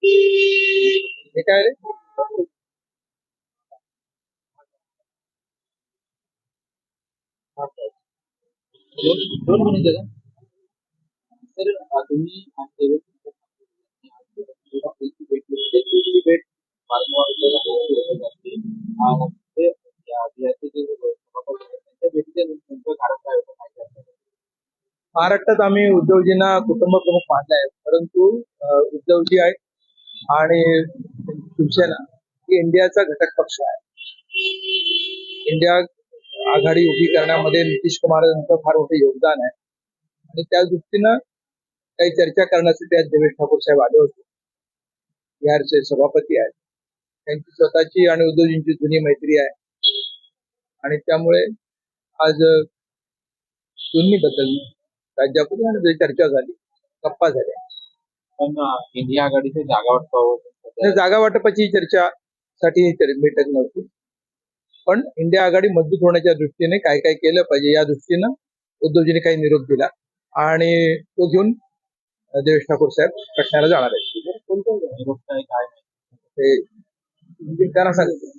हे काय रे? दोन मिनिटं का? तर तुम्ही भेट वारंवार त्यांच्या भेटीचे नेमकं कारण काय होतं माहिती आहे? महाराष्ट्रात आम्ही उद्धवजींना कुटुंब प्रमुख मानले आहे, परंतु उद्धवजी आहेत आणि शिवसेना ही इंडियाचा घटक पक्ष आहे. इंडिया आघाडी उभी करण्यामध्ये नितीश कुमार यांचं फार मोठं योगदान आहे आणि त्या दृष्टीनं काही चर्चा करण्यासाठी आज देवेश ठाकूर साहेब आले होते. बिहारचे सभापती आहेत, त्यांची स्वतःची आणि उद्धवजींची जुनी मैत्री आहे आणि त्यामुळे आज दोन्हीबद्दल राज्यामध्ये आणि चर्चा झाली, गप्पा झाल्या. पण इंडिया आघाडीचे जागा वाटपाची चर्चासाठी बैठक नव्हती, पण इंडिया आघाडी मजबूत होण्याच्या दृष्टीने काय काय केलं पाहिजे या दृष्टीनं उद्धवजींनी काही निरोप दिला आणि तो घेऊन देवेश ठाकूर साहेब पटण्याला जाणार आहेत. कोणता निरोप काय ते त्यांना सांगितलं.